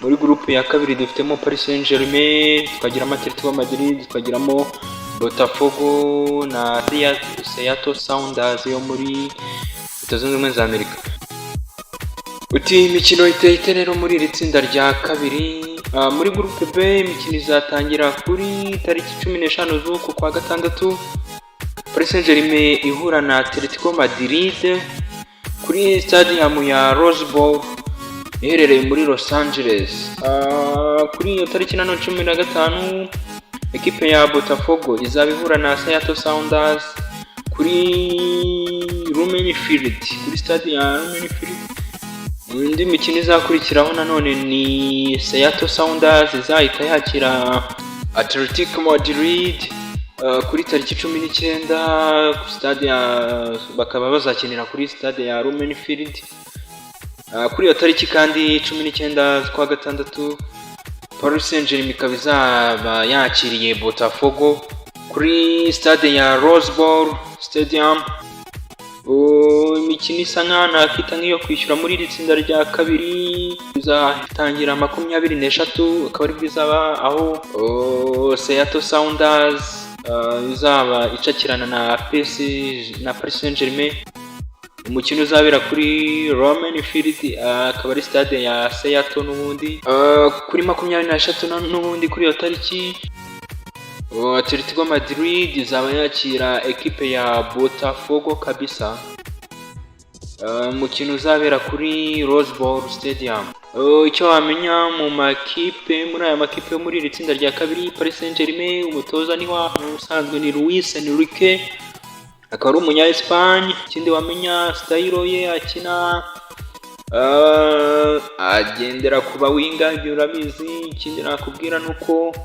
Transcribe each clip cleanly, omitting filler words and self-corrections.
Muri groupe ya kabiri dufitemo Paris Saint-Germain, tukagiramo Atletico Madrid, tukagiramo Botafogo na Seattle Sounders yo muri Leta Zunze Ubumwe za Amerika. Uti imikino iteye ite rero muri iri tsinda rya kabiri? Muri groupe B imikino izatangira kuri tariki 15 z'uku kwa gatandatu. Paris Saint-Germain ihura na Atletico Madrid kuri stadium ya Rose Bowl iherereye muri Los Angeles. Kuri iyo tariki na 15 ekipe ya Botafogo izaba ihura na Seattle Sounders kuri Lumen Field, kuri stade ya Lumen Field. Indi mikino izakurikiraho nanone ni Seattle Sounders izahita yakira Atletico Madrid kuri tariki 19 ku stade ya, bakaba bazakinira kuri stade ya Lumen Field. Kuri iyo tariki kandi 19 z'ukwa gatandatu Paris Saint-Germain ikaba izaba yakiriye Botafogo kuri stade ya Rose Bowl Stadium. Imikino isa nk'akita nk'iyo kwishyura muri iri tsinda rya kabiri izatangira 23 akaba ari bizaba aho Seattle Sounders izaba icakirana na Paris Saint-Germain. Umukino uzabera kuri Lumen Field akaba ari stade ya Seattle n'ubundi. Kuri 23 n'ubundi kuri iyo tariki Atletico Madrid izaba yakira ekipe ya Botafogo kabisa. Umukino uzabera kuri Rose Bowl Stadium. Icyo wamenya mu makipe, muri aya makipe yo muri iri tsinda rya kabiri, Paris Saint-Germain umutoza ni usanzwe ni Luis Enrique, akaba ari umunya Espagne. Ikindi wamenya style ye akina agendera ku bawinga, ibyo urabizi. Ikindi nakubwira nuko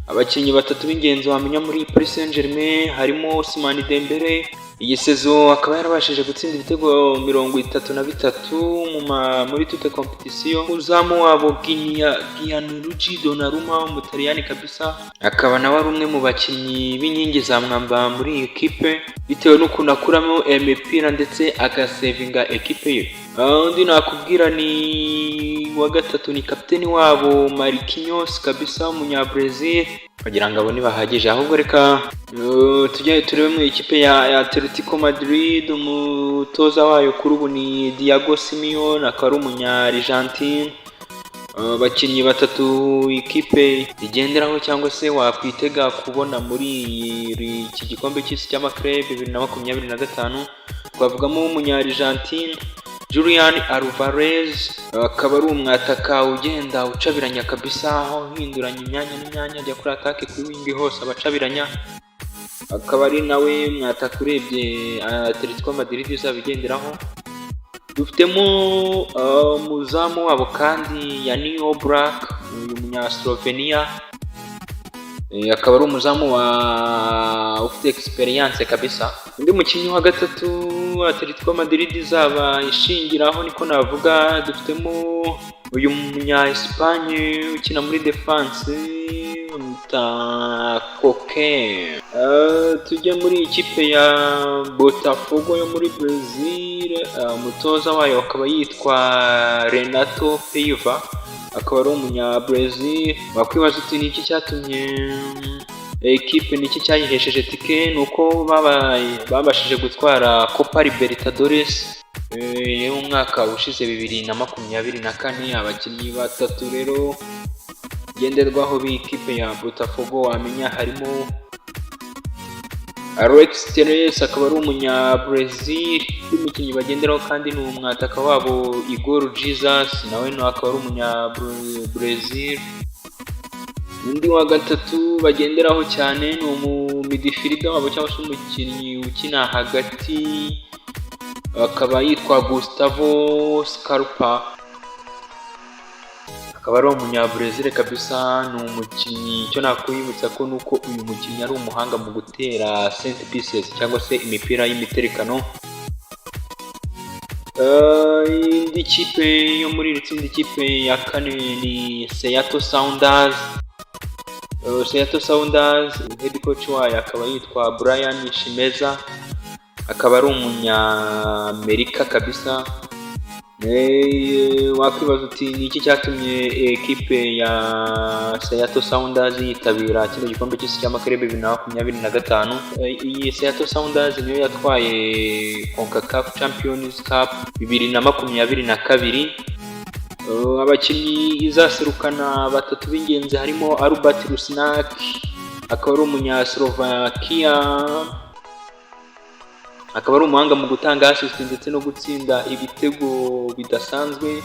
abakinnyi batatu b'ingenzi wamenya muri Paris Saint-Germain harimo Ousmane Dembele. Iyi sezo akaba yarabashije gutsinda ibitego 33 muri toute competition. Uzamu wabo Gianluigi Donnarumma umutaliyani kabisa, akaba nawe ari umwe mu bakinnyi b'inkingi za mwamba muri iyi ekipe bitewe n'ukuntu akuramo imipira ndetse agasevinga ekipe ye. Undi nakubwira ni wa gatatu ni kapiteni wabo Marquinhos kabisa, umunya Brazil. Kugira ngo abone bahagije, ahubwo reka tujye turebe mu ikipe ya Atletico Madrid. Umutoza wayo kuri ubu ni Diego Simeone, akaba ari umunya Argentine. Abakinnyi batatu ikipe igenderaho cyangwa se wakwitega kubona muri iki gikombe cy'isi cy'amaklub 2025, twavugamo umunya Argentine Julian Alvarez, akaba ari umwataka ugenda ucabiranya kabisa, aho hinduranya imyanya n'imyanya ajya kuri atake kuri wingi hose abacabiranya. Akaba ari nawe mwataka urebye Atletico Madrid izabigenderaho. Dufitemo muzamu wabo kandi Yanni Oblak, uyu munya Slovenia, akaba ari umuzamu ufite experience kabisa. Undi mukinnyi wa gatatu Atletico Madrid izaba ishingiraho niko navuga, dufitemo uyu munya Espagne ukina muri defense Koke. Tujye muri ikipe ya Botafogo yo muri Brazil. Umutoza wayo akaba yitwa Renato Paiva, akaba ari umunya Brazil. Wakwibaza uti ni iki cyatumye ekipe niki cyayihesheje tike? Nuko babashije gutwara Copa Libertadores umwaka ushize 2024. Abakinnyi batatu rero genderwaho b'ikipe ya Botafogo wamenya harimo Alex Telles, akaba ari umunya Brazil. Umukinnyi bagenderaho kandi ni umwataka wabo Igor Jesus, nawe akaba ari umunya Brazil. Undi wa gatatu bagenderaho cyane ni midfielder wabo cyangwa se umukinnyi ukina hagati, akaba yitwa Gustavo Scarpa, akaba ari umunya Brazil kabisa. Ni umukinnyi, icyo nakwibutsa ko nuko uyu mukinnyi ari umuhanga mu gutera set pieces cyangwa se imipira y'imiterekano. Indi kipe yo muri iri tsinda, ikipe ya kane ni Seattle Sounders. Seattle Sounders head coach wayo akaba yitwa Brian Schmetzer, akaba ari umunyamerika kabisa. Wakwibaza uti ni iki cyatumye ekipe ya Seattle Sounders yitabira kino gikombe cy'isi cy'amakarebe 2025. Iyi Seattle Sounders niyo yatwaye CONCACAF Champions Cup 2022. Abakinnyi izaserukana batatu b'ingenzi harimo Albert Rusnak, akaba ari umunyaslovakia, akaba ari umuhanga mu gutanga assist ndetse no gutsinda ibitego bidasanzwe.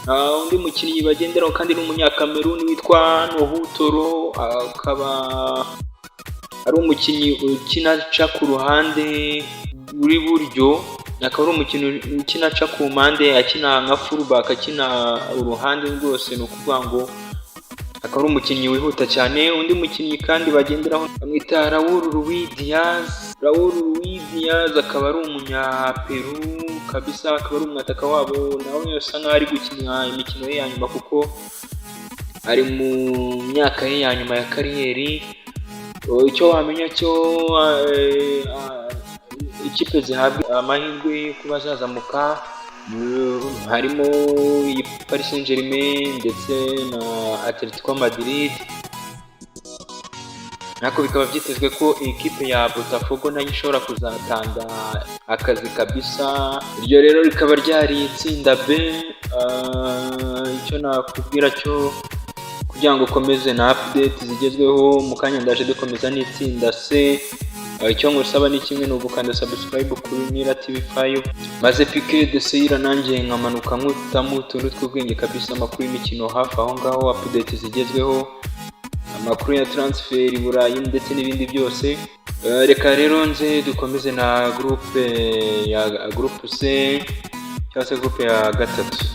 Undi mukinnyi bagenderaho kandi ni umunyakameruni witwa Nohutoro, akaba ari umukinnyi ukina aca ku ruhande ruri buryo, akaba ari umukinnyi ukina aca ku mpande, akina nka fullback, akina uruhande rwose, ni ukuvuga ngo akaba ari umukinnyi wihuta cyane. Undi mukinnyi kandi bagenderaho bamwita Raul Ruiz Diaz. Raul Ruiz Diaz akaba ari umunyaperu kabisa, akaba ari umwataka wabo, nawe yasa nkaho ari gukina imikino ye ya nyuma kuko ari mu myaka ye ya nyuma ya kariyeri. Icyo wamenya cyo ikipe zihabwa amahirwe yo kuba zazamuka harimo Paris Saint-Germain ndetse na Atletico Madrid, ariko bikaba byitezwe ko ikipe ya Botafogo nayo ishobora kuzatanga akazi kabisa. Iryo rero rikaba ryari itsinda B. Icyo nakubwira cyo kugira ngo ukomeze na update zigezweho, mu kanya ndaje dukomeza n'itsinda C. Icyo ngusaba ni kimwe, ni ugukanda subscribe kuri Nira TV5 maze Pique de Seira nanjye nkamanuka nkutamo utuntu tw'ubwenge kabisa, amakuru y'imikino hafi aho ngaho, update zigezweho, amakuru ya transfer i Burayi ndetse n'ibindi byose. Reka rero nze dukomeze na groupe C cyangwa se groupe ya gatatu.